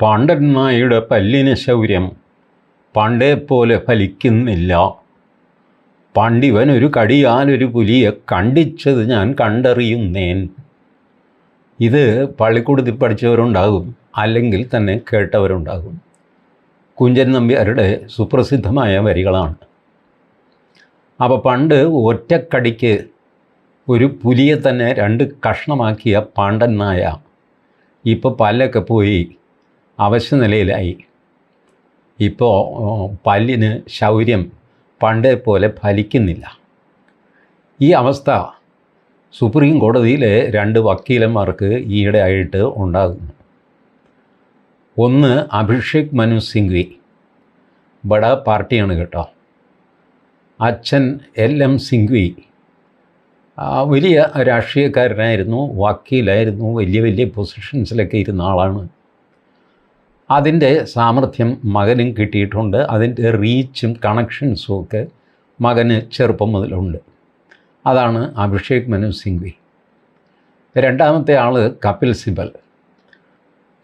പാണ്ഡൻ നായുടെ പല്ലിന് ശൗര്യം പണ്ടേപ്പോലെ ഫലിക്കുന്നില്ല. പണ്ടിവനൊരു കടിയാലൊരു പുലിയെ കണ്ടിച്ചത് ഞാൻ കണ്ടറിയുന്നേൻ. ഇത് പള്ളിക്കൂടത്തിൽ പഠിച്ചവരുണ്ടാകും, അല്ലെങ്കിൽ തന്നെ കേട്ടവരുണ്ടാകും. കുഞ്ചൻ നമ്പ്യാരുടെ സുപ്രസിദ്ധമായ വരികളാണ്. അപ്പോൾ പണ്ട് ഒറ്റക്കടിക്ക് ഒരു പുലിയെ തന്നെ 2 കഷ്ണമാക്കിയ പാണ്ഡൻ നായ ഇപ്പോൾ പല്ലൊക്കെ പോയി അവശനിലയിലായി. ഇപ്പോൾ പല്ലിന് ശൗര്യം പണ്ടേ പോലെ ഫലിക്കുന്നില്ല. ഈ അവസ്ഥ സുപ്രീം കോടതിയിലെ 2 വക്കീലന്മാർക്ക് ഈയിടെയായിട്ട് ഉണ്ടാകുന്നു. ഒന്ന് അഭിഷേക് മനു സിംഗ്വി, ബഡ പാർട്ടിയാണ് കേട്ടോ. അച്ഛൻ LM സിംഗ്വി വലിയ രാഷ്ട്രീയക്കാരനായിരുന്നു, വക്കീലായിരുന്നു, വലിയ പൊസിഷൻസിലൊക്കെ ഇരുന്ന ആളാണ്. അതിൻ്റെ സാമർഥ്യം മകനും കിട്ടിയിട്ടുണ്ട്. അതിൻ്റെ റീച്ചും കണക്ഷൻസും ഒക്കെ മകന് ചെറുപ്പം മുതലുണ്ട്. അതാണ് അഭിഷേക് മനു സിംഗ്വി. രണ്ടാമത്തെ ആൾ കപിൽ സിബൽ.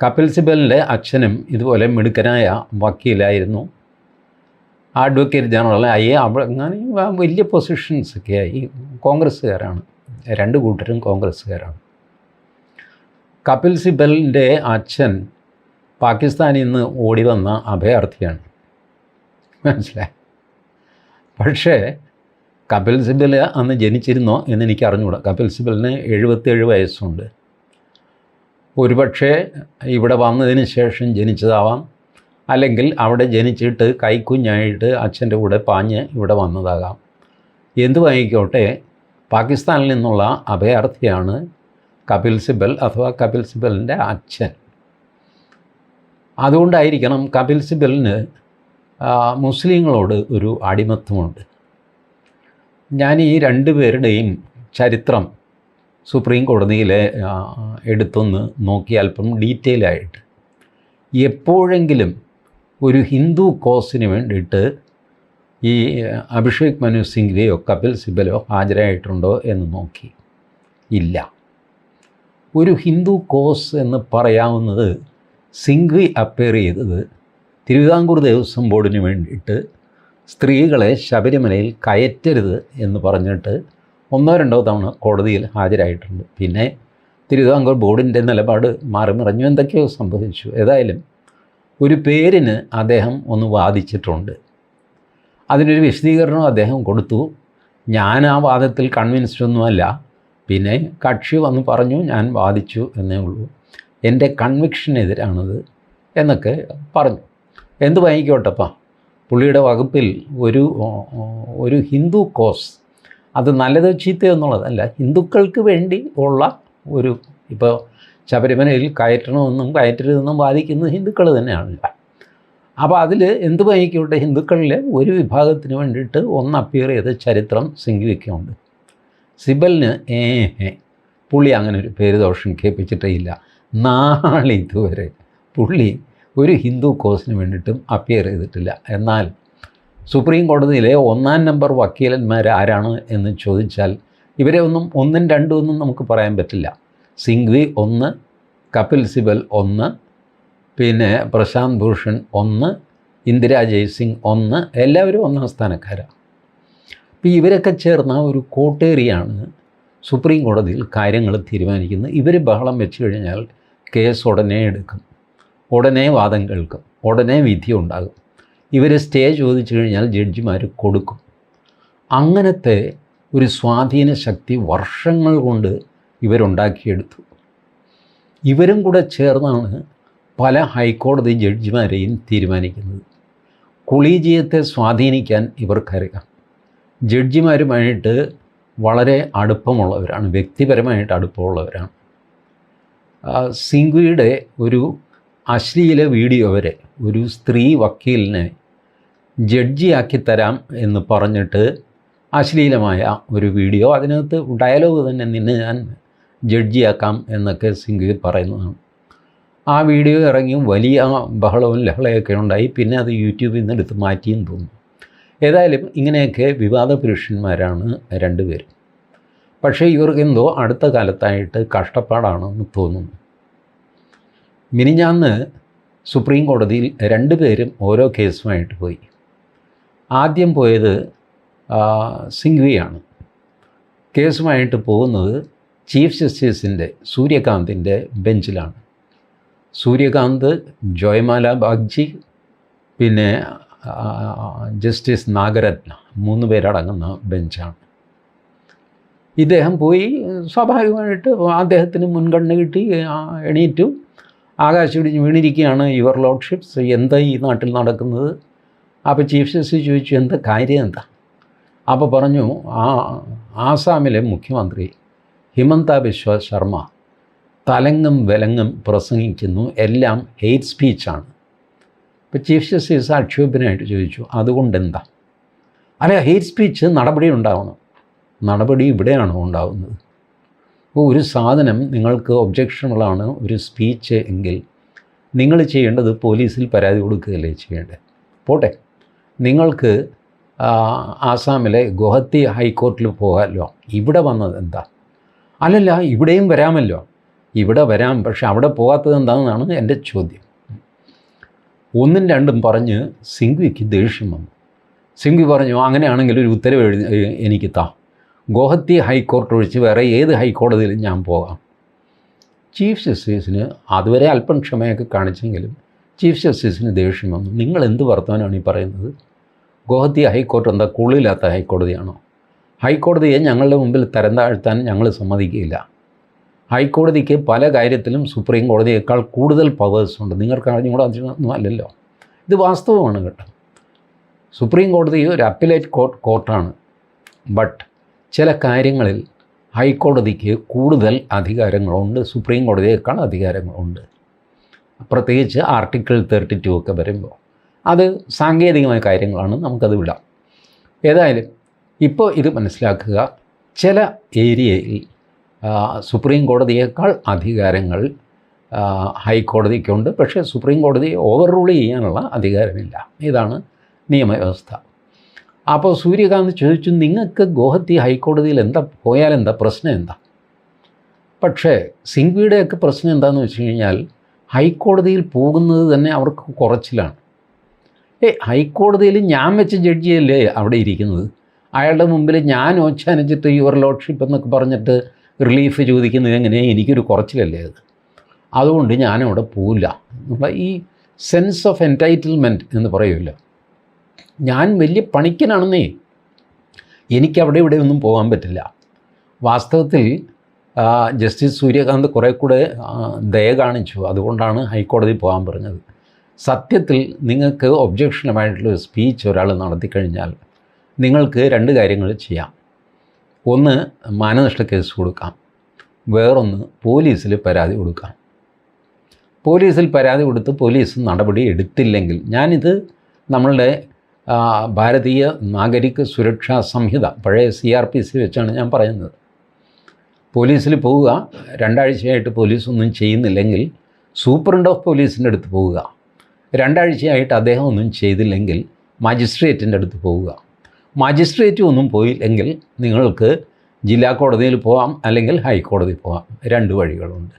കപിൽ സിബലിൻ്റെ അച്ഛനും ഇതുപോലെ മിടുക്കനായ വക്കീലായിരുന്നു, അഡ്വക്കേറ്റ് ജനറലായി. അങ്ങനെ വലിയ പൊസിഷൻസൊക്കെയായി. കോൺഗ്രസ്സുകാരാണ്, 2 കൂട്ടരും കോൺഗ്രസ്സുകാരാണ്. കപിൽ സിബലിൻ്റെ അച്ഛൻ പാകിസ്ഥാനിൽ നിന്ന് ഓടി വന്ന അഭയാർത്ഥിയാണ്, മനസ്സിലായി. പക്ഷേ കപിൽ സിബൽ അന്ന് ജനിച്ചിരുന്നോ എന്നെനിക്ക് അറിഞ്ഞുകൂടാ. കപിൽ സിബലിന് 77 വയസ്സുണ്ട്. ഒരുപക്ഷെ ഇവിടെ വന്നതിന് ശേഷം ജനിച്ചതാവാം, അല്ലെങ്കിൽ അവിടെ ജനിച്ചിട്ട് കൈക്കുഞ്ഞായിട്ട് അച്ഛൻ്റെ കൂടെ പാഞ്ഞ് ഇവിടെ വന്നതാകാം. എന്തുമായിക്കോട്ടെ, പാകിസ്ഥാനിൽ നിന്നുള്ള അഭയാർത്ഥിയാണ് കപിൽ സിബൽ അഥവാ കപിൽ സിബലിൻ്റെ അച്ഛൻ. അതുകൊണ്ടായിരിക്കണം കപിൽ സിബലിന് മുസ്ലിങ്ങളോട് ഒരു അടിമത്വമുണ്ട്. ഞാൻ ഈ 2 പേരുടെയും ചരിത്രം സുപ്രീം കോടതിയിലെ എടുത്തൊന്ന് നോക്കി അല്പം ഡീറ്റെയിലായിട്ട്, എപ്പോഴെങ്കിലും ഒരു ഹിന്ദു കോസിന് വേണ്ടിയിട്ട് ഈ അഭിഷേക് മനു സിംഗ്വിയോ കപിൽ സിബലോ ഹാജരായിട്ടുണ്ടോ എന്ന് നോക്കി. ഇല്ല. ഒരു ഹിന്ദു കോസ് എന്ന് പറയാവുന്നത് സിംഗ്വി അപ്പയർ ചെയ്തത് തിരുവിതാംകൂർ ദേവസ്വം ബോർഡിന് വേണ്ടിയിട്ട് സ്ത്രീകളെ ശബരിമലയിൽ കയറ്റരുത് എന്ന് പറഞ്ഞിട്ട് 1-2 തവണ കോടതിയിൽ ഹാജരായിട്ടുണ്ട്. പിന്നെ തിരുവിതാംകൂർ ബോർഡിൻ്റെ നിലപാട് മാറിമറിഞ്ഞു, എന്തൊക്കെയോ സംഭവിച്ചു. ഏതായാലും ഒരു പേരിന് അദ്ദേഹം ഒന്ന് വാദിച്ചിട്ടുണ്ട്. അതിനൊരു വിശദീകരണം അദ്ദേഹം കൊടുത്തു. ഞാൻ ആ വാദത്തിൽ കൺവിൻസ്ഡ് ഒന്നുമല്ല, പിന്നെ കക്ഷി വന്ന് പറഞ്ഞു ഞാൻ വാദിച്ചു എന്നേ ഉള്ളൂ, എൻ്റെ കൺവിക്ഷനെതിരാണത് എന്നൊക്കെ പറഞ്ഞു. എന്ത് വാങ്ങിക്കോട്ടപ്പാ, പുള്ളിയുടെ വകുപ്പിൽ ഒരു ഹിന്ദു കോസ്, അത് നല്ലതോ ചീത്തയോ എന്നുള്ളതല്ല, ഹിന്ദുക്കൾക്ക് വേണ്ടി ഉള്ള ഒരു, ഇപ്പോൾ ശബരിമലയിൽ കയറ്റണമെന്നും കയറ്റരുതെന്നും വാദിക്കുന്നത് ഹിന്ദുക്കൾ തന്നെയാണല്ല. അപ്പോൾ അതിൽ എന്ത് വാങ്ങിക്കോട്ടെ, ഹിന്ദുക്കളിലെ ഒരു വിഭാഗത്തിന് വേണ്ടിയിട്ട് ഒന്ന് അപ്പിയർ ചെയ്ത ചരിത്രം സിംഗ്വിക്കുണ്ട്. സിബലിന് പുള്ളി അങ്ങനെ ഒരു പേര് ദോഷം കേൾപ്പിച്ചിട്ടേ ഇല്ല. നാളിതുവരെ പുള്ളി ഒരു ഹിന്ദു കോസിന് വേണ്ടിയിട്ടും അപ്പിയർ ചെയ്തിട്ടില്ല. എന്നാൽ സുപ്രീം കോടതിയിലെ 1-ാം നമ്പർ വക്കീലന്മാർ ആരാണ് എന്ന് ചോദിച്ചാൽ ഇവരെ 1, 2 നമുക്ക് പറയാൻ പറ്റില്ല. സിംഗ്വി 1, കപിൽ സിബൽ 1, പിന്നെ പ്രശാന്ത് ഭൂഷൺ 1, ഇന്ദിരാ ജയ്സിംഗ് 1, എല്ലാവരും 1-ാം സ്ഥാനക്കാരാണ്. അപ്പോൾ ഇവരൊക്കെ ചേർന്ന ഒരു കോട്ടേറിയാണ് സുപ്രീം കോടതിയിൽ കാര്യങ്ങൾ തീരുമാനിക്കുന്നത്. ഇവർ ബഹളം വെച്ച് കഴിഞ്ഞാൽ കേസ് ഉടനെ എടുക്കും, ഉടനെ വാദം കേൾക്കും, ഉടനെ വിധി ഉണ്ടാകും. ഇവർ സ്റ്റേ ചോദിച്ചു കഴിഞ്ഞാൽ ജഡ്ജിമാർ കൊടുക്കും. അങ്ങനത്തെ ഒരു സ്വാധീന ശക്തി വർഷങ്ങൾ കൊണ്ട് ഇവരുണ്ടാക്കിയെടുത്തു. ഇവരും കൂടെ ചേർന്നാണ് പല ഹൈക്കോടതി ജഡ്ജിമാരെയും തീരുമാനിക്കുന്നത്. കൊളീജിയത്തെ സ്വാധീനിക്കാൻ ഇവർക്കറിയാം. ജഡ്ജിമാരുമായിട്ട് വളരെ അടുപ്പമുള്ളവരാണ്, വ്യക്തിപരമായിട്ട് അടുപ്പമുള്ളവരാണ്. സിംഗ്വിയുടെ ഒരു അശ്ലീല വീഡിയോ വരെ ഒരു സ്ത്രീ വക്കീലിനെ ജഡ്ജിയാക്കി തരാം എന്ന് പറഞ്ഞിട്ട് അശ്ലീലമായ ഒരു വീഡിയോ, അതിനകത്ത് ഡയലോഗ് തന്നെ, നിന്നെ ഞാൻ ജഡ്ജിയാക്കാം എന്നൊക്കെ സിംഗ്വി പറയുന്നതാണ്. ആ വീഡിയോ ഇറങ്ങി വലിയ ബഹളവും ലഹളയൊക്കെ ഉണ്ടായി. പിന്നെ അത് യൂട്യൂബിൽ നിന്ന് എടുത്ത് മാറ്റിയെന്ന് തോന്നുന്നു. ഏതായാലും ഇങ്ങനെയൊക്കെ വിവാദ പുരുഷന്മാരാണ് 2 പേരും. പക്ഷേ ഇവർക്കെന്തോ അടുത്ത കാലത്തായിട്ട് കഷ്ടപ്പാടാണെന്ന് തോന്നുന്നു. മിനിഞ്ഞാന്ന് സുപ്രീം കോടതിയിൽ 2 പേരും ഓരോ കേസുമായിട്ട് പോയി. ആദ്യം പോയത് സിംഗ്വിയാണ്. കേസുമായിട്ട് പോകുന്നത് ചീഫ് ജസ്റ്റിസിൻ്റെ സൂര്യകാന്തിൻ്റെ ബെഞ്ചിലാണ്. സൂര്യകാന്ത്, ജോയ്മാല ബാഗ്ചി, പിന്നെ ജസ്റ്റിസ് നാഗരത്ന 3 പേരടങ്ങുന്ന ബെഞ്ചാണ്. ഇദ്ദേഹം പോയി. സ്വാഭാവികമായിട്ട് അദ്ദേഹത്തിന് മുൻഗണന കിട്ടി. എണീറ്റു, ആകാശിടിഞ്ഞ് വീണിരിക്കുകയാണ്, യുവർ ലോർഡ്ഷിപ്സ്, എന്താ ഈ നാട്ടിൽ നടക്കുന്നത്? അപ്പോൾ ചീഫ് ജസ്റ്റിസ് ചോദിച്ചു, എന്താ കാര്യം എന്താ? അപ്പോൾ പറഞ്ഞു, ആസാമിലെ മുഖ്യമന്ത്രി ഹിമന്ത ബിശ്വ ശർമ്മ തലങ്ങും വിലങ്ങും പ്രസംഗിക്കുന്നു, എല്ലാം ഹെയ്റ്റ് സ്പീച്ചാണ്. ഇപ്പോൾ ചീഫ് ജസ്റ്റിസ് ആക്ഷേപനായിട്ട് ചോദിച്ചു, അതുകൊണ്ടെന്താ? അല്ല, ഹെയ്റ്റ് സ്പീച്ച് നടപടി ഉണ്ടാവണം. നടപടി ഇവിടെയാണോ ഉണ്ടാവുന്നത്? അപ്പോൾ ഒരു സാധനം നിങ്ങൾക്ക് ഒബ്ജക്ഷണബിളാണ്, ഒരു സ്പീച്ച് എങ്കിൽ നിങ്ങൾ ചെയ്യേണ്ടത് പോലീസിൽ പരാതി കൊടുക്കുകയല്ലേ ചെയ്യേണ്ടത്? പോട്ടെ, നിങ്ങൾക്ക് ആസാമിലെ ഗുവാഹത്തി ഹൈക്കോർട്ടിൽ പോകാമല്ലോ. ഇവിടെ വന്നത് എന്താ? അല്ലല്ല, ഇവിടെയും വരാമല്ലോ. ഇവിടെ വരാം, പക്ഷെ അവിടെ പോകാത്തത് എന്താണെന്നാണ് എൻ്റെ ചോദ്യം. 1ഉം 2ഉം പറഞ്ഞ് സിംഗ്വിക്ക് ദേഷ്യം വന്നു. സിംഗ്വി പറഞ്ഞു, അങ്ങനെയാണെങ്കിൽ ഒരു ഉത്തരവ് എനിക്ക് താ. ഗുവാഹത്തി ഹൈക്കോർട്ട് ഒഴിച്ച് വേറെ ഏത് ഹൈക്കോടതിയിലും ഞാൻ പോകാം. ചീഫ് ജസ്റ്റിസിന് അതുവരെ അല്പം ക്ഷമയൊക്കെ കാണിച്ചെങ്കിലും ചീഫ് ജസ്റ്റിസിന് ദേഷ്യം വന്നു. നിങ്ങൾ എന്ത് വർത്തമാനമാണ് ഈ പറയുന്നത്? ഗുവാഹത്തി ഹൈക്കോർട്ട് എന്താ കൊള്ളില്ലാത്ത ഹൈക്കോടതിയാണോ? ഹൈക്കോടതിയെ ഞങ്ങളുടെ മുമ്പിൽ തരം താഴ്ത്താൻ ഞങ്ങൾ സമ്മതിക്കുകയില്ല. ഹൈക്കോടതിക്ക് പല കാര്യത്തിലും സുപ്രീം കോടതിയേക്കാൾ കൂടുതൽ പവേഴ്സ് ഉണ്ട്. നിങ്ങൾക്ക് അറിഞ്ഞുകൂടെ അതൊന്നും അല്ലല്ലോ. ഇത് വാസ്തവമാണ് കേട്ടോ. സുപ്രീം കോടതി ഒരു അപ്പീലേറ്റ് കോർട്ടാണ്. ബട്ട് ചില കാര്യങ്ങളിൽ ഹൈക്കോടതിക്ക് കൂടുതൽ അധികാരങ്ങളുണ്ട്, സുപ്രീം കോടതിയേക്കാൾ അധികാരങ്ങളുണ്ട്. പ്രത്യേകിച്ച് ആർട്ടിക്കിൾ 32 ഒക്കെ വരുമ്പോൾ അത് സാങ്കേതികമായ കാര്യങ്ങളാണ്, നമുക്കത് വിടാം. ഏതായാലും ഇപ്പോൾ ഇത് മനസ്സിലാക്കുക, ചില ഏരിയയിൽ സുപ്രീം കോടതിയേക്കാൾ അധികാരങ്ങൾ ഹൈക്കോടതിക്കുണ്ട്. പക്ഷേ സുപ്രീം കോടതിയെ ഓവർ റൂൾ ചെയ്യാനുള്ള അധികാരമില്ല. ഇതാണ് നിയമവ്യവസ്ഥ. അപ്പോൾ സൂര്യകാന്ത് ചോദിച്ചു, നിങ്ങൾക്ക് ഗുവാഹത്തി ഹൈക്കോടതിയിൽ പോയാൽ എന്താ പ്രശ്നം എന്താ? പക്ഷേ സിംഗ്വിയുടെയൊക്കെ പ്രശ്നം എന്താണെന്ന് വെച്ച് കഴിഞ്ഞാൽ ഹൈക്കോടതിയിൽ പോകുന്നത് തന്നെ അവർക്ക് കുറച്ചിലാണ്. ഹൈക്കോടതിയിൽ ഞാൻ വെച്ച ജഡ്ജിയല്ലേ അവിടെ ഇരിക്കുന്നത്. അയാളുടെ മുമ്പിൽ ഞാൻ ഓച്ചാനിച്ചിട്ട് യുവർ ലോർഡ്ഷിപ്പ് എന്നൊക്കെ പറഞ്ഞിട്ട് റിലീഫ് ചോദിക്കുന്നത് എങ്ങനെ? എനിക്കൊരു കുറച്ചിലല്ലേ അത്. അതുകൊണ്ട് ഞാനവിടെ പോവില്ല. ഈ സെൻസ് ഓഫ് എൻറ്റൈറ്റിൽമെൻറ്റ് എന്ന് പറയുമല്ലോ, ഞാൻ വലിയ പണിക്കനാണെന്നേ, എനിക്കവിടെ ഇവിടെ ഒന്നും പോകാൻ പറ്റില്ല. വാസ്തവത്തിൽ ജസ്റ്റിസ് സൂര്യകാന്ത് കുറേ കൂടെ ദയ കാണിച്ചു. അതുകൊണ്ടാണ് ഹൈക്കോടതി പോകാൻ പറഞ്ഞത്. സത്യത്തിൽ നിങ്ങൾക്ക് ഒബ്ജക്ഷനുമായിട്ടുള്ള സ്പീച്ച് ഒരാൾ നടത്തിക്കഴിഞ്ഞാൽ നിങ്ങൾക്ക് 2 കാര്യങ്ങൾ ചെയ്യാം. ഒന്ന്, മാനനഷ്ട കേസ് കൊടുക്കാം. വേറൊന്ന്, പോലീസിൽ പരാതി കൊടുക്കാം. പോലീസിൽ പരാതി കൊടുത്ത് പോലീസ് നടപടി എടുത്തില്ലെങ്കിൽ, ഞാനിത് നമ്മളുടെ ഭാരതീയ നാഗരിക സുരക്ഷാ സംഹിത, പഴയ CRPC വെച്ചാണ് ഞാൻ പറയുന്നത്. പോലീസിൽ പോവുക, 2 ആഴ്ചയായിട്ട് പോലീസൊന്നും ചെയ്യുന്നില്ലെങ്കിൽ സൂപ്രണ്ട് ഓഫ് പോലീസിൻ്റെ അടുത്ത് പോവുക. 2 ആഴ്ചയായിട്ട് അദ്ദേഹം ഒന്നും ചെയ്തില്ലെങ്കിൽ മജിസ്ട്രേറ്റിൻ്റെ അടുത്ത് പോവുക. മജിസ്ട്രേറ്റും ഒന്നും പോയില്ലെങ്കിൽ നിങ്ങൾക്ക് ജില്ലാ കോടതിയിൽ പോകാം, അല്ലെങ്കിൽ ഹൈക്കോടതി പോകാം. 2 വഴികളുണ്ട്.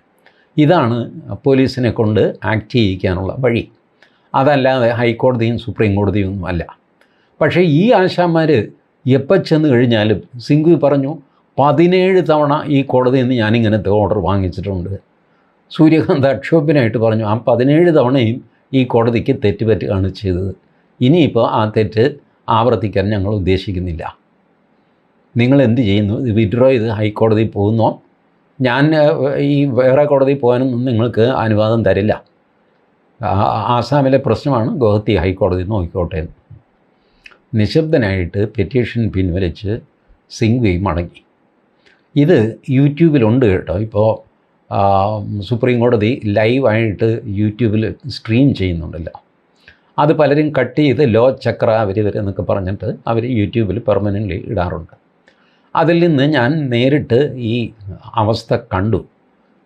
ഇതാണ് പോലീസിനെ കൊണ്ട് ആക്ട് ചെയ്യിക്കാനുള്ള വഴി. അതല്ലാതെ ഹൈക്കോടതിയും സുപ്രീം കോടതിയും ഒന്നും അല്ല. പക്ഷേ ഈ ആശാന്മാർ എപ്പോൾ ചെന്ന് കഴിഞ്ഞാലും, സിംഗ്വി പറഞ്ഞു, 17 തവണ ഈ കോടതിയിൽ നിന്ന് ഞാനിങ്ങനത്തെ ഓർഡർ വാങ്ങിച്ചിട്ടുണ്ട്. സൂര്യകാന്ത് അക്ഷോഭ്യനായിട്ട് പറഞ്ഞു, ആ 17 തവണയും ഈ കോടതിക്ക് തെറ്റുപറ്റുകയാണ് ചെയ്തത്. ഇനിയിപ്പോൾ ആ തെറ്റ് ആവർത്തിക്കാൻ ഞങ്ങൾ ഉദ്ദേശിക്കുന്നില്ല. നിങ്ങൾ എന്ത് ചെയ്യുന്നു? ഇത് വിഡ്രോ ചെയ്ത് ഹൈക്കോടതിയിൽ പോകുന്നോ? ഞാൻ ഈ വേറെ കോടതിയിൽ പോകാനൊന്നും നിങ്ങൾക്ക് അനുവാദം തരില്ല. ആസാമിലെ പ്രശ്നമാണ്, ഗുവാഹത്തി ഹൈക്കോടതി നോക്കിക്കോട്ടെ. നിശബ്ദനായിട്ട് പെറ്റീഷൻ പിൻവലിച്ച് സിംഗ്വി മടങ്ങി. ഇത് യൂട്യൂബിലുണ്ട് കേട്ടോ. ഇപ്പോൾ സുപ്രീം കോടതി ലൈവായിട്ട് യൂട്യൂബിൽ സ്ട്രീം ചെയ്യുന്നുണ്ടല്ലോ. അത് പലരും കട്ട് ചെയ്ത് ലോ ചക്ര എന്നൊക്കെ പറഞ്ഞിട്ട് അവർ യൂട്യൂബിൽ പെർമനൻ്റ്ലി ഇടാറുണ്ട്. അതിൽ നിന്ന് ഞാൻ നേരിട്ട് ഈ അവസ്ഥ കണ്ടു.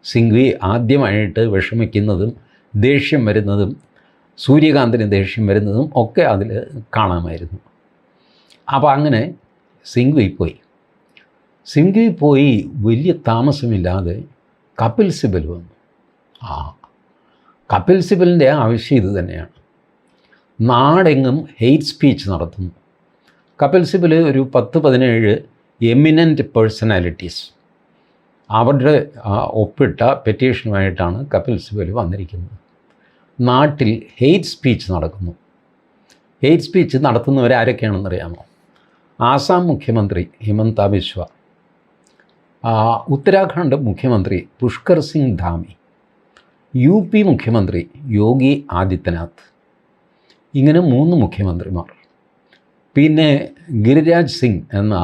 സിംഗ്വി ആദ്യമായിട്ട് വിഷമിക്കുന്നതും ദേഷ്യം വരുന്നതും സൂര്യകാന്തിന് ദേഷ്യം വരുന്നതും ഒക്കെ അതിൽ കാണാമായിരുന്നു. അപ്പോൾ അങ്ങനെ സിംഗ്വി പോയി വലിയ താമസമില്ലാതെ കപിൽ സിബൽ വന്നു. കപിൽ സിബലിൻ്റെ ആവശ്യം ഇത് തന്നെയാണ്. നാടെങ്ങും ഹെയ്റ്റ് സ്പീച്ച് നടത്തുന്നു. കപിൽ സിബൽ ഒരു 10-17 എമിനൻ്റ് പേഴ്സണാലിറ്റീസ് അവരുടെ ഒപ്പിട്ട പെറ്റീഷനുമായിട്ടാണ് കപിൽ സിബൽ വന്നിരിക്കുന്നത്. നാട്ടിൽ ഹെയ്റ്റ് സ്പീച്ച് നടക്കുന്നു. ഹെയ്റ്റ് സ്പീച്ച് നടത്തുന്നവരാരൊക്കെയാണെന്നറിയാമോ? ആസാം മുഖ്യമന്ത്രി ഹിമന്ത ബിശ്വ, ഉത്തരാഖണ്ഡ് മുഖ്യമന്ത്രി പുഷ്കർ സിംഗ് ധാമി, UP മുഖ്യമന്ത്രി യോഗി ആദിത്യനാഥ്, ഇങ്ങനെ 3 മുഖ്യമന്ത്രിമാർ. പിന്നെ ഗിരിരാജ് സിംഗ് എന്ന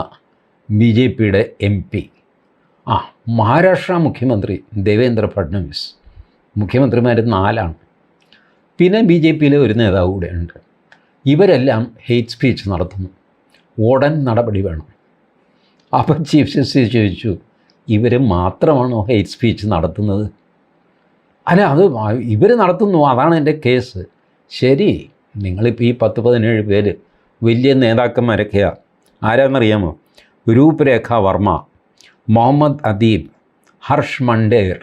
BJPയുടെ MP, മഹാരാഷ്ട്ര മുഖ്യമന്ത്രി ദേവേന്ദ്ര ഫഡ്നവിസ്. മുഖ്യമന്ത്രിമാർ 4 പിന്നെ BJPയിലെ ഒരു നേതാവ് കൂടെയുണ്ട്. ഇവരെല്ലാം ഹെയ്റ്റ് സ്പീച്ച് നടത്തുന്നു. ഉടൻ നടപടി വേണം. അപ്പോൾ ചീഫ് ജസ്റ്റിസ് ചോദിച്ചു, ഇവർ മാത്രമാണോ ഹെയ്റ്റ് സ്പീച്ച് നടത്തുന്നത്? അല്ല, അത് ഇവർ നടത്തുന്നു, അതാണ് എൻ്റെ കേസ്. ശരി, നിങ്ങളിപ്പോൾ ഈ 10-17 പേര് വലിയ നേതാക്കന്മാരൊക്കെയാണ്. ആരാന്നറിയാമോ? രൂപരേഖ വർമ്മ, മുഹമ്മദ് അദീബ്, ഹർഷ് മണ്ടേർ.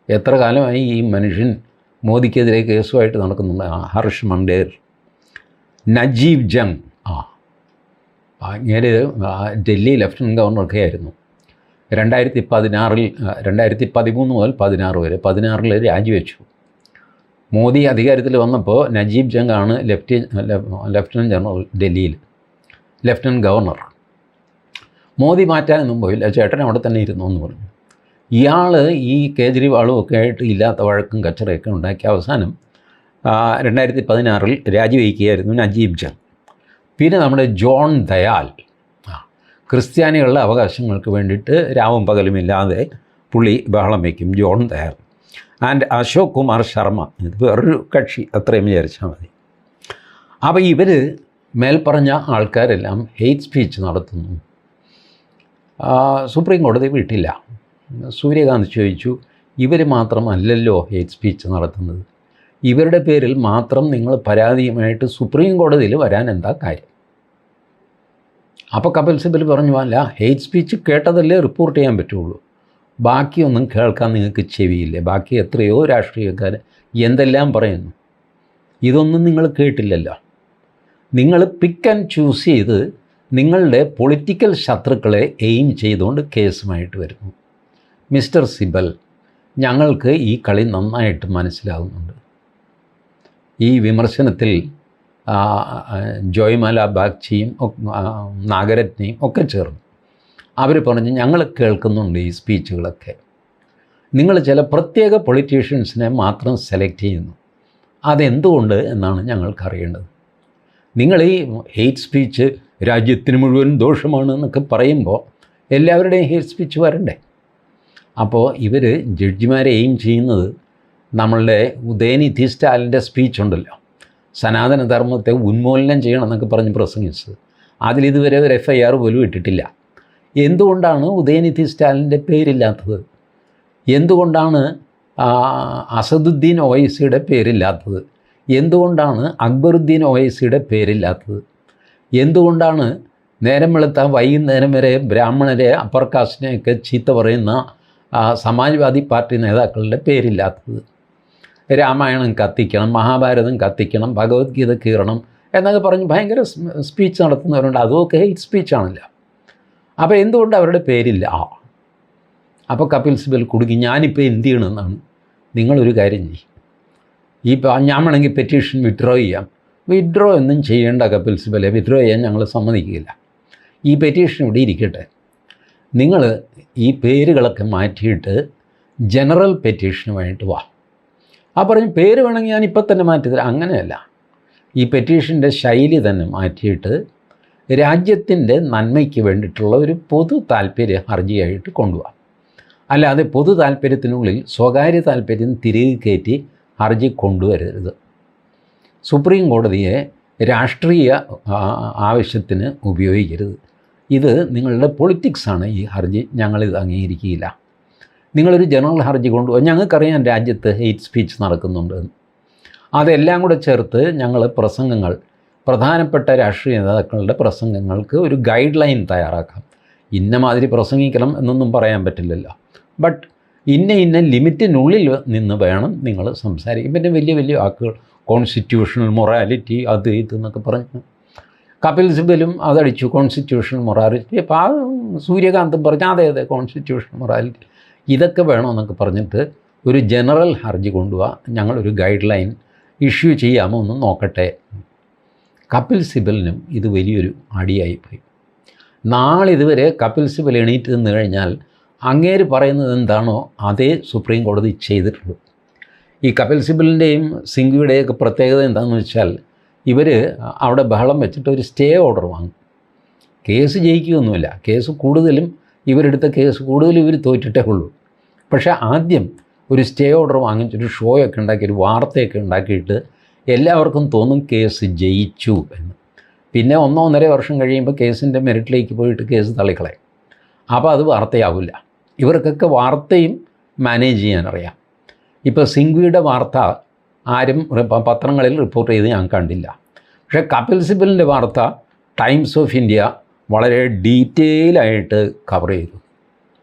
എത്ര കാലമായി ഈ മനുഷ്യൻ മോദിക്കെതിരെ കേസുമായിട്ട് നടക്കുന്നുണ്ട്. ഹർഷ് മണ്ടേർ, നജീബ് ജംഗ്, ഇങ്ങനെ ഡൽഹി ലഫ്റ്റനൻറ്റ് ഗവർണറൊക്കെ ആയിരുന്നു. 2013 മുതൽ 16 വരെ, 16 രാജിവെച്ചു. മോദി അധികാരത്തിൽ വന്നപ്പോൾ നജീബ് ജംഗ് ആണ് ലഫ്റ്റനൻറ്റ് ജനറൽ ഡൽഹിയിൽ, ലഫ്റ്റനൻറ്റ് ഗവർണർ. മോദി മാറ്റാനൊന്നും പോയില്ല, ചേട്ടൻ അവിടെ തന്നെ ഇരുന്നു എന്ന് പറഞ്ഞു. ഇയാൾ ഈ കേജ്രിവാളും ഒക്കെ ആയിട്ട് ഇല്ലാത്ത വഴക്കും കച്ചറയൊക്കെ ഉണ്ടാക്കി അവസാനം 2016 രാജിവെക്കുകയായിരുന്നു നജീബ് ജംഗ്. പിന്നെ നമ്മുടെ ജോൺ ദയാൽ, ക്രിസ്ത്യാനികളുടെ അവകാശങ്ങൾക്ക് വേണ്ടിയിട്ട് രാവും പകലുമില്ലാതെ പുള്ളി ബഹളം വയ്ക്കും, ജോൺ ദയാൽ. ആൻഡ് അശോക് കുമാർ ശർമ്മ, ഇത് വേറൊരു കക്ഷി, അത്രയും വിചാരിച്ചാൽ മതി. അപ്പോൾ ഇവർ മേൽപ്പറഞ്ഞ ആൾക്കാരെല്ലാം ഹെയ്റ്റ് സ്പീച്ച് നടത്തുന്നു. സുപ്രീം കോടതി വിട്ടില്ല. സൂര്യകാന്ത് ചോദിച്ചു, ഇവർ മാത്രമല്ലല്ലോ ഹെയ്റ്റ് സ്പീച്ച് നടത്തുന്നത്, ഇവരുടെ പേരിൽ മാത്രം നിങ്ങൾ പരാതിയുമായിട്ട് സുപ്രീം കോടതിയിൽ വരാൻ എന്താ കാര്യം? അപ്പോൾ കപിൽ സിബൽ പറഞ്ഞു, അല്ല, ഹെയ്റ്റ് സ്പീച്ച് കേട്ടതല്ലേ റിപ്പോർട്ട് ചെയ്യാൻ പറ്റുള്ളൂ, ബാക്കിയൊന്നും കേൾക്കാൻ നിങ്ങൾക്ക് ചെവിയില്ലേ? ബാക്കി എത്രയോ രാഷ്ട്രീയക്കാർ എന്തെല്ലാം പറയുന്നു, ഇതൊന്നും നിങ്ങൾ കേട്ടില്ലല്ലോ. നിങ്ങൾ പിക്ക് ആൻഡ് ചൂസ് ചെയ്ത് നിങ്ങളുടെ പൊളിറ്റിക്കൽ ശത്രുക്കളെ എയിം ചെയ്തുകൊണ്ട് കേസുമായിട്ട് വരുന്നു. മിസ്റ്റർ സിബൽ, ഞങ്ങൾക്ക് ഈ കളി നന്നായിട്ട് മനസ്സിലാകുന്നുണ്ട്. ഈ വിമർശനത്തിൽ ജോയ്മാല ബാഗ്ചിയും നാഗരത്നയും ഒക്കെ ചേർന്നു. അവർ പറഞ്ഞു, ഞങ്ങൾ കേൾക്കുന്നുണ്ട് ഈ സ്പീച്ചുകളൊക്കെ, നിങ്ങൾ ചില പ്രത്യേക പൊളിറ്റീഷ്യൻസിനെ മാത്രം സെലക്ട് ചെയ്യുന്നു, അതെന്തുകൊണ്ട് എന്നാണ് ഞങ്ങൾക്കറിയേണ്ടത്. നിങ്ങൾ ഈ ഹെയ്റ്റ് സ്പീച്ച് രാജ്യത്തിന് മുഴുവൻ ദോഷമാണ് എന്നൊക്കെ പറയുമ്പോൾ എല്ലാവരുടെയും ഹെയ്റ്റ് സ്പീച്ച് വരണ്ടേ? അപ്പോൾ ഇവർ ജഡ്ജിമാരെ എയിം ചെയ്യുന്നത് നമ്മളുടെ ഉദയനിധി സ്റ്റാലിൻ്റെ സ്പീച്ച് ഉണ്ടല്ലോ, സനാതനധർമ്മത്തെ ഉന്മൂലനം ചെയ്യണം എന്നൊക്കെ പറഞ്ഞ് പ്രസംഗിച്ചത്, അതിലിതുവരെ ഒരു FIR പോലും ഇട്ടിട്ടില്ല. എന്തുകൊണ്ടാണ് ഉദയനിധി സ്റ്റാലിൻ്റെ പേരില്ലാത്തത്? എന്തുകൊണ്ടാണ് അസദുദ്ദീൻ ഒവൈസിയുടെ പേരില്ലാത്തത്? എന്തുകൊണ്ടാണ് അക്ബറുദ്ദീൻ ഒവൈസിയുടെ പേരില്ലാത്തത്? എന്തുകൊണ്ടാണ് നേരം വെളുത്താൽ വൈകുന്നേരം വരെ ബ്രാഹ്മണരെ, അപ്പർ കാസ്റ്റിനെയൊക്കെ ചീത്ത പറയുന്ന സമാജ്വാദി പാർട്ടി നേതാക്കളുടെ പേരില്ലാത്തത്? രാമായണം കത്തിക്കണം, മഹാഭാരതം കത്തിക്കണം, ഭഗവത്ഗീത കീറണം എന്നൊക്കെ പറഞ്ഞ് ഭയങ്കര സ്പീച്ച് നടത്തുന്നവരുണ്ട്. അതൊക്കെ ഹെയ്റ്റ് സ്പീച്ചാണല്ലോ. അപ്പോൾ എന്തുകൊണ്ട് അവരുടെ പേരില്ല? അപ്പോൾ കപിൽ സിബൽ കുടുങ്ങി. ഞാനിപ്പോൾ എന്ത് ചെയ്യണമെന്നാണ്? നിങ്ങളൊരു കാര്യം ചെയ്യും, ഞാൻ വേണമെങ്കിൽ പെറ്റീഷൻ വിഡ്രോ ചെയ്യാം. വിഡ്രോ ഒന്നും ചെയ്യേണ്ട കപിൽ സിബലെ, വിഡ്രോ ചെയ്യാൻ ഞങ്ങൾ സമ്മതിക്കില്ല. ഈ പെറ്റീഷൻ ഇവിടെ ഇരിക്കട്ടെ. നിങ്ങൾ ഈ പേരുകളൊക്കെ മാറ്റിയിട്ട് ജനറൽ പെറ്റീഷനുമായിട്ട് വാ. പറഞ്ഞ് പേര് വേണമെങ്കിൽ ഞാൻ ഇപ്പം തന്നെ മാറ്റിത്തരാം. അങ്ങനെയല്ല, ഈ പെറ്റീഷൻ്റെ ശൈലി തന്നെ മാറ്റിയിട്ട് രാജ്യത്തിൻ്റെ നന്മയ്ക്ക് വേണ്ടിയിട്ടുള്ള ഒരു പൊതു താല്പര്യ ഹർജിയായിട്ട് കൊണ്ടുപോകാം. അല്ലാതെ പൊതു താല്പര്യത്തിനുള്ളിൽ സ്വകാര്യ താല്പര്യം തിരികെ കയറ്റി ഹർജി കൊണ്ടുവരരുത്. സുപ്രീം കോടതിയെ രാഷ്ട്രീയ ആവശ്യത്തിന് ഉപയോഗിക്കരുത്. ഇത് നിങ്ങളുടെ പൊളിറ്റിക്സാണ് ഈ ഹർജി, ഞങ്ങളിത് അംഗീകരിക്കുകയില്ല. നിങ്ങളൊരു ജനറൽ ഹർജി കൊണ്ടുപോകാം. ഞങ്ങൾക്കറിയാം രാജ്യത്ത് ഹെയ്റ്റ് സ്പീച്ച് നടക്കുന്നുണ്ട്. അതെല്ലാം കൂടെ ചേർത്ത് ഞങ്ങൾ പ്രസംഗങ്ങൾ, പ്രധാനപ്പെട്ട രാഷ്ട്രീയ നേതാക്കളുടെ പ്രസംഗങ്ങൾക്ക് ഒരു ഗൈഡ് ലൈൻ തയ്യാറാക്കാം. ഇന്ന മാതിരി പ്രസംഗിക്കണം എന്നൊന്നും പറയാൻ പറ്റില്ലല്ലോ. ബട്ട് ഇന്ന ലിമിറ്റിനുള്ളിൽ നിന്ന് വേണം നിങ്ങൾ സംസാരിക്കും. പിന്നെ വലിയ വലിയ വാക്കുകൾ കോൺസ്റ്റിറ്റ്യൂഷണൽ മൊറാലിറ്റി അത് ഇതെന്നൊക്കെ പറഞ്ഞു കപിൽ സിബലും അതടിച്ചു കോൺസ്റ്റിറ്റ്യൂഷണൽ മൊറാലിറ്റി. അപ്പോൾ ആ സൂര്യകാന്തും പറഞ്ഞു അതെ കോൺസ്റ്റിറ്റ്യൂഷണൽ മൊറാലിറ്റി ഇതൊക്കെ വേണമെന്നൊക്കെ പറഞ്ഞിട്ട് ഒരു ജനറൽ ഹർജി കൊണ്ടുപോവാ, ഞങ്ങളൊരു ഗൈഡ് ലൈൻ ഇഷ്യൂ ചെയ്യാമോ എന്ന് നോക്കട്ടെ. കപിൽ സിബലിനും ഇത് വലിയൊരു അടിയായിപ്പോയി. നാളിതുവരെ കപിൽ സിബൽ എണീറ്റ് നിന്ന് കഴിഞ്ഞാൽ അങ്ങേര് പറയുന്നത് എന്താണോ അതേ സുപ്രീം കോടതി ചെയ്തിട്ടുള്ളൂ. ഈ കപിൽ സിബലിൻ്റെയും സിംഗ്വിയുടെയൊക്കെ പ്രത്യേകത എന്താണെന്ന് വെച്ചാൽ ഇവർ അവിടെ ബഹളം വെച്ചിട്ട് ഒരു സ്റ്റേ ഓർഡർ വാങ്ങും. കേസ് ജയിക്കുകയൊന്നുമില്ല, കേസ് കൂടുതലും ഇവരെടുത്ത കേസ് കൂടുതലും ഇവർ തോറ്റിട്ടേ ഉള്ളൂ. പക്ഷേ ആദ്യം ഒരു സ്റ്റേ ഓർഡർ വാങ്ങിച്ചൊരു ഷോയൊക്കെ ഉണ്ടാക്കി ഒരു വാർത്തയൊക്കെ ഉണ്ടാക്കിയിട്ട് എല്ലാവർക്കും തോന്നും കേസ് ജയിച്ചു എന്ന്. പിന്നെ 1.5 വർഷം കഴിയുമ്പോൾ കേസിൻ്റെ മെറിറ്റിലേക്ക് പോയിട്ട് കേസ് തള്ളിക്കളയും. അപ്പോൾ അത് വാർത്തയാവില്ല. ഇവർക്കൊക്കെ വാർത്തയും മാനേജ് ചെയ്യാനറിയാം. ഇപ്പോൾ സിംഗ്വിയുടെ വാർത്ത ആരും പത്രങ്ങളിൽ റിപ്പോർട്ട് ചെയ്ത് ഞാൻ കണ്ടില്ല. പക്ഷേ കപിൽ സിബലിൻ്റെ വാർത്ത ടൈംസ് ഓഫ് ഇന്ത്യ വളരെ ഡീറ്റെയിലായിട്ട് കവർ ചെയ്തു.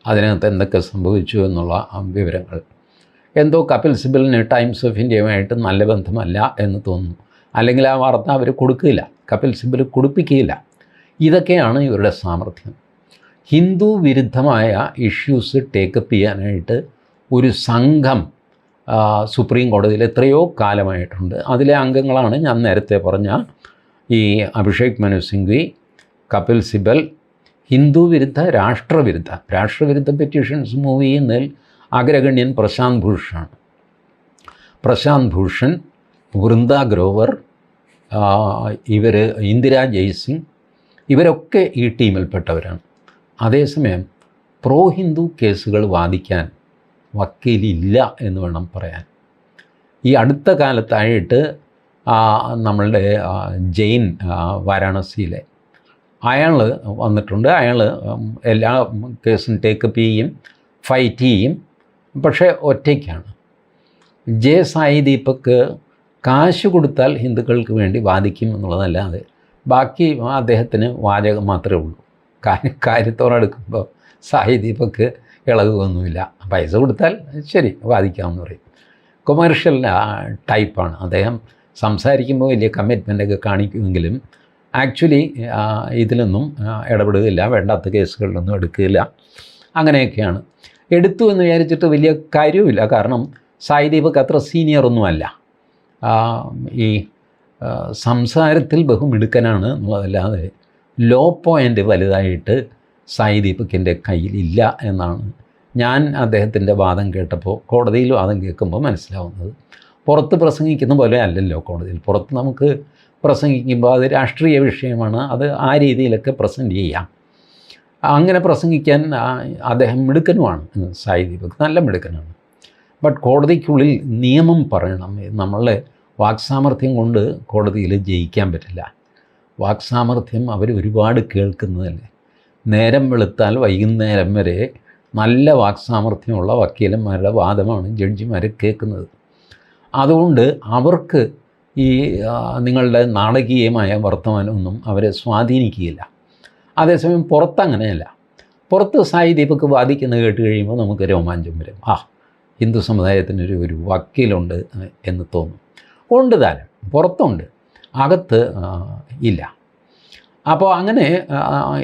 അതിനകത്ത് എന്തൊക്കെ സംഭവിച്ചു എന്നുള്ള വിവരങ്ങൾ. എന്തോ കപിൽ സിബലിന് ടൈംസ് ഓഫ് ഇന്ത്യയുമായിട്ട് നല്ല ബന്ധമല്ല എന്ന് തോന്നുന്നു. അല്ലെങ്കിൽ ആ വാർത്ത അവർ കൊടുക്കില്ല, കപിൽ സിബൽ കൊടുപ്പിക്കുകയില്ല. ഇതൊക്കെയാണ് ഇവരുടെ സാമർഥ്യം. ഹിന്ദു വിരുദ്ധമായ ഇഷ്യൂസ് ടേക്കപ്പ് ചെയ്യാനായിട്ട് ഒരു സംഘം സുപ്രീം കോടതിയിൽ എത്രയോ കാലമായിട്ടുണ്ട്. അതിലെ അംഗങ്ങളാണ് ഞാൻ നേരത്തെ പറഞ്ഞ ഈ അഭിഷേക് മനു സിംഗ്വി, കപിൽ സിബൽ. ഹിന്ദു വിരുദ്ധ രാഷ്ട്രവിരുദ്ധ പെറ്റീഷൻസ് മൂവ് ചെയ്യുന്നതിൽ അഗ്രഗണ്യൻ പ്രശാന്ത് ഭൂഷണാണ്. പ്രശാന്ത് ഭൂഷൺ, വൃന്ദ ഗ്രോവർ, ഇവർ ഇന്ദിരാ ജയ്സിംഗ്, ഇവരൊക്കെ ഈ ടീമിൽപ്പെട്ടവരാണ്. അതേസമയം പ്രോ ഹിന്ദു കേസുകൾ വാദിക്കാൻ വക്കീലില്ല എന്ന് വേണം പറയാൻ. ഈ അടുത്ത കാലത്തായിട്ട് നമ്മളുടെ ജെയിൻ വാരാണസിയിലെ അയാൾ വന്നിട്ടുണ്ട്. അയാൾ എല്ലാ കേസും ടേക്കപ്പ് ചെയ്യും, ഫൈറ്റ് ചെയ്യും, പക്ഷേ ഒറ്റയ്ക്കാണ്. ജെ സായി ദീപക് കാശ് കൊടുത്താൽ ഹിന്ദുക്കൾക്ക് വേണ്ടി വാദിക്കും എന്നുള്ളതല്ലാതെ ബാക്കി അദ്ദേഹത്തിന് വാചകം മാത്രമേ ഉള്ളൂ. കാര്യത്തോടെടുക്കുമ്പോൾ സായി ദീപക് ഇളകുകയൊന്നുമില്ല. പൈസ കൊടുത്താൽ ശരി വാദിക്കാമെന്ന് പറയും. കൊമേർഷ്യൽ ടൈപ്പാണ് അദ്ദേഹം. സംസാരിക്കുമ്പോൾ വലിയ കമ്മിറ്റ്മെൻറ്റൊക്കെ കാണിക്കുമെങ്കിലും ആക്ച്വലി ഇതിലൊന്നും ഇടപെടുകയില്ല, വേണ്ടാത്ത കേസുകളിലൊന്നും എടുക്കുകയില്ല. അങ്ങനെയൊക്കെയാണ്. എടുത്തു എന്ന് വിചാരിച്ചിട്ട് വലിയ കാര്യവുമില്ല. കാരണം സായി ദീപക് അത്ര സീനിയറൊന്നുമല്ല. ഈ സംസാരത്തിൽ ബഹുമിടുക്കനാണ് എന്നുള്ളതല്ലാതെ ലോ പോയിൻ്റ് വലുതായിട്ട് സായി ദീപകിൻ്റെ കയ്യിലില്ല എന്നാണ് ഞാൻ അദ്ദേഹത്തിൻ്റെ വാദം കേട്ടപ്പോൾ, കോടതിയിൽ വാദം കേൾക്കുമ്പോൾ മനസ്സിലാവുന്നത്. പുറത്ത് പ്രസംഗിക്കുന്ന പോലെ അല്ലല്ലോ കോടതിയിൽ. പുറത്ത് നമുക്ക് പ്രസംഗിക്കുമ്പോൾ അത് രാഷ്ട്രീയ വിഷയമാണ്, അത് ആ രീതിയിലൊക്കെ പ്രസൻറ്റ് ചെയ്യാം. അങ്ങനെ പ്രസംഗിക്കാൻ അദ്ദേഹം മിടുക്കനുമാണ്. സായി ദീപക് നല്ല മിടുക്കനാണ്. ബട്ട് കോടതിക്കുള്ളിൽ നിയമം പറയണം. നമ്മളെ വാക്സാമർഥ്യം കൊണ്ട് കോടതിയിൽ ജയിക്കാൻ പറ്റില്ല. വാക്സാമർഥ്യം അവർ ഒരുപാട് കേൾക്കുന്നതല്ലേ. നേരം വെളുത്താൽ വൈകുന്നേരം വരെ നല്ല വാക്സാമർഥ്യമുള്ള വക്കീലന്മാരുടെ വാദമാണ് ജഡ്ജിമാർ കേൾക്കുന്നത്. അതുകൊണ്ട് അവർക്ക് ഈ നിങ്ങളുടെ നാടകീയമായ വർത്തമാനമൊന്നും അവരെ സ്വാധീനിക്കുകയില്ല. അതേസമയം പുറത്തങ്ങനെയല്ല. പുറത്ത് സായി ദീപക് വാദിക്കുന്നത് കേട്ട് കഴിയുമ്പോൾ നമുക്ക് രോമാഞ്ചം വരും. ഹിന്ദു സമുദായത്തിനൊരു വക്കീലുണ്ട് എന്ന് തോന്നും. ഉണ്ട് താനും, പുറത്തുണ്ട്, അകത്ത് ഇല്ല. അപ്പോൾ അങ്ങനെ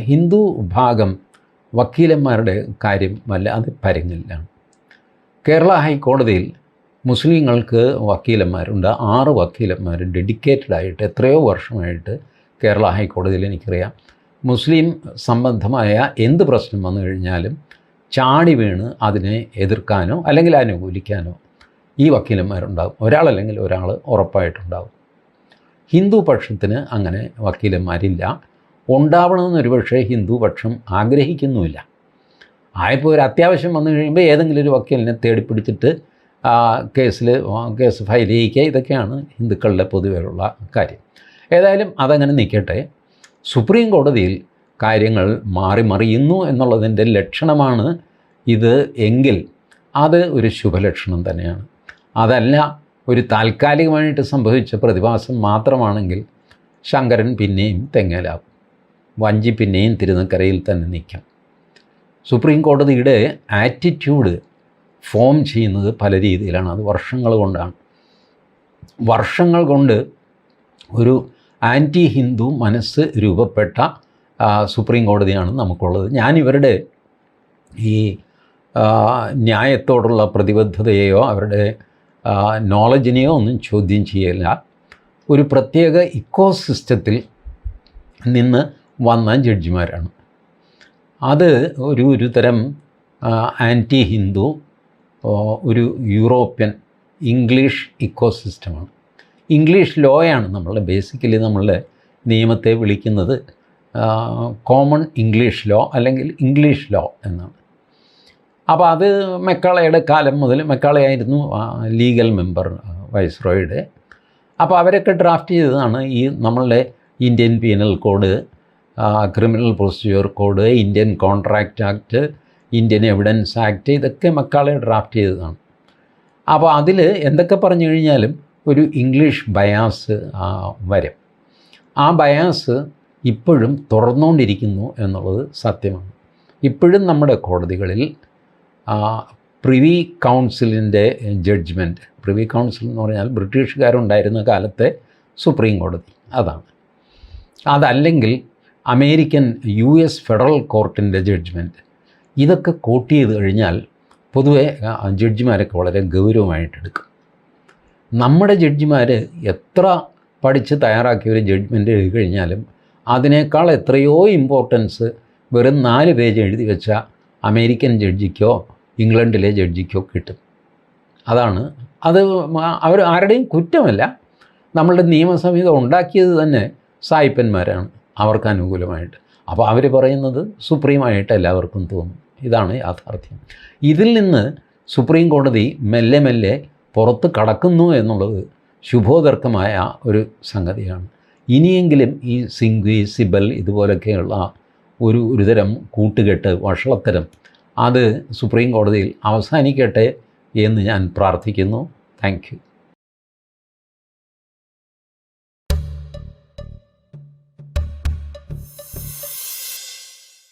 ഹിന്ദു ഭാഗം വക്കീലന്മാരുടെ കാര്യം വല്ലാതെ പരങ്ങില്ലാണ്. കേരള ഹൈക്കോടതിയിൽ മുസ്ലിങ്ങൾക്ക് വക്കീലന്മാരുണ്ട്. 6 വക്കീലന്മാർ ഡെഡിക്കേറ്റഡായിട്ട് എത്രയോ വർഷമായിട്ട് കേരള ഹൈക്കോടതിയിൽ എനിക്കറിയാം. മുസ്ലിം സംബന്ധമായ എന്ത് പ്രശ്നം വന്നു കഴിഞ്ഞാലും ചാടി വീണ് അതിനെ എതിർക്കാനോ അല്ലെങ്കിൽ അനുകൂലിക്കാനോ ഈ വക്കീലന്മാരുണ്ടാകും. ഒരാളല്ലെങ്കിൽ ഒരാൾ ഉറപ്പായിട്ടുണ്ടാകും. ഹിന്ദു പക്ഷത്തിന് അങ്ങനെ വക്കീലന്മാരില്ല. ഉണ്ടാവണമെന്നൊരു പക്ഷേ ഹിന്ദു പക്ഷം ആഗ്രഹിക്കുന്നുമില്ല. ആയപ്പോൾ ഒരു അത്യാവശ്യം വന്നു കഴിയുമ്പോൾ ഏതെങ്കിലും ഒരു വക്കീലിനെ തേടിപ്പിടിച്ചിട്ട് കേസ് ഫയൽ ചെയ്യിക്കുക, ഇതൊക്കെയാണ് ഹിന്ദുക്കളുടെ പൊതുവെയുള്ള കാര്യം. ഏതായാലും അതങ്ങനെ നിൽക്കട്ടെ. സുപ്രീം കോടതിയിൽ കാര്യങ്ങൾ മറിയുന്നു എന്നുള്ളതിൻ്റെ ലക്ഷണമാണ് ഇത് എങ്കിൽ അത് ഒരു ശുഭലക്ഷണം തന്നെയാണ്. അതല്ല ഒരു താൽക്കാലികമായിട്ട് സംഭവിച്ച പ്രതിഭാസം മാത്രമാണെങ്കിൽ ശങ്കരൻ പിന്നെയും തെങ്ങേലാവും, വഞ്ചി പിന്നെയും തിരുനക്കരയിൽ തന്നെ നിൽക്കാം. സുപ്രീം കോടതിയുടെ ആറ്റിറ്റ്യൂഡ് ഫോം ചെയ്യുന്നത് പല രീതിയിലാണ്. അത് വർഷങ്ങൾ കൊണ്ടാണ്. വർഷങ്ങൾ കൊണ്ട് ഒരു ആൻറ്റി ഹിന്ദു മനസ്സ് രൂപപ്പെട്ട സുപ്രീം കോടതിയാണ് നമുക്കുള്ളത്. ഞാനിവരുടെ ഈ ന്യായത്തോടുള്ള പ്രതിബദ്ധതയെയോ അവരുടെ നോളജിനെയോ ഒന്നും ചോദ്യം ചെയ്യില്ല. ഒരു പ്രത്യേക ഇക്കോസിസ്റ്റത്തിൽ നിന്ന് വന്ന ജഡ്ജിമാരാണ്. അത് ഒരു തരം ആൻറ്റി ഹിന്ദു ഒരു യൂറോപ്യൻ ഇംഗ്ലീഷ് ഇക്കോസിസ്റ്റമാണ്. ഇംഗ്ലീഷ് ലോയാണ് ബേസിക്കലി നമ്മളുടെ നിയമത്തെ വിളിക്കുന്നത് കോമൺ ഇംഗ്ലീഷ് ലോ അല്ലെങ്കിൽ ഇംഗ്ലീഷ് ലോ എന്നാണ്. അപ്പോൾ അത് മെക്കാളയുടെ കാലം മുതൽ, മെക്കാളയായിരുന്നു ലീഗൽ മെമ്പർ വൈസ്രോയുടെ. അപ്പോൾ അവരൊക്കെ ഡ്രാഫ്റ്റ് ചെയ്തതാണ് ഈ നമ്മളുടെ Indian penal code, criminal procedure code, Indian contract act, Indian evidence act, ഇതൊക്കെ മെക്കാളെ ഡ്രാഫ്റ്റ് ചെയ്തതാണ്. അപ്പോൾ അതിൽ എന്തൊക്കെ പറഞ്ഞു കഴിഞ്ഞാലും ഒരു ഇംഗ്ലീഷ് ബയാസ് വരും. ആ ബയാസ് ഇപ്പോഴും തുറന്നുകൊണ്ടിരിക്കുന്നു എന്നുള്ളത് സത്യമാണ്. ഇപ്പോഴും നമ്മുടെ കോടതികളിൽ പ്രിവി കൗൺസിലിൻ്റെ ജഡ്ജ്മെൻറ്റ്, പ്രിവി കൗൺസിൽ എന്ന് പറഞ്ഞാൽ ബ്രിട്ടീഷുകാരുണ്ടായിരുന്ന കാലത്തെ സുപ്രീം കോടതി, അതാണ്. അതല്ലെങ്കിൽ അമേരിക്കൻ US ഫെഡറൽ കോർട്ടിൻ്റെ ജഡ്ജ്മെൻറ്റ്, ഇതൊക്കെ കോട്ട് ചെയ്ത് കഴിഞ്ഞാൽ പൊതുവെ ജഡ്ജിമാരൊക്കെ വളരെ ഗൗരവമായിട്ടെടുക്കും. നമ്മുടെ ജഡ്ജിമാർ എത്ര പഠിച്ച് തയ്യാറാക്കിയ ഒരു ജഡ്ജ്മെൻറ്റ് എഴുതി കഴിഞ്ഞാലും അതിനേക്കാൾ എത്രയോ ഇമ്പോർട്ടൻസ് വെറും 4 പേജ് എഴുതി വെച്ച അമേരിക്കൻ ജഡ്ജിക്കോ ഇംഗ്ലണ്ടിലെ ജഡ്ജിക്കോ കിട്ടും. അതാണ് അത്. അവർ ആരുടെയും കുറ്റമല്ല. നമ്മളുടെ നിയമസംഹിത ഉണ്ടാക്കിയത് തന്നെ സായിപ്പന്മാരാണ് അവർക്ക് അനുകൂലമായിട്ട്. അപ്പോൾ അവർ പറയുന്നത് സുപ്രീമായിട്ട് എല്ലാവർക്കും തോന്നും. ഇതാണ് യാഥാർത്ഥ്യം. ഇതിൽ നിന്ന് സുപ്രീം കോടതി മെല്ലെ മെല്ലെ പുറത്ത് കടക്കുന്നു എന്നുള്ളത് ശുഭോദർക്കമായ ഒരു സംഗതിയാണ്. ഇനിയെങ്കിലും ഈ സിംഗ്വി, സിബൽ ഇതുപോലൊക്കെയുള്ള ഒരുതരം കൂട്ടുകെട്ട്, വഷളത്തരം, അത് സുപ്രീം കോടതിയിൽ അവസാനിക്കട്ടെ എന്ന് ഞാൻ പ്രാർത്ഥിക്കുന്നു. Thank you.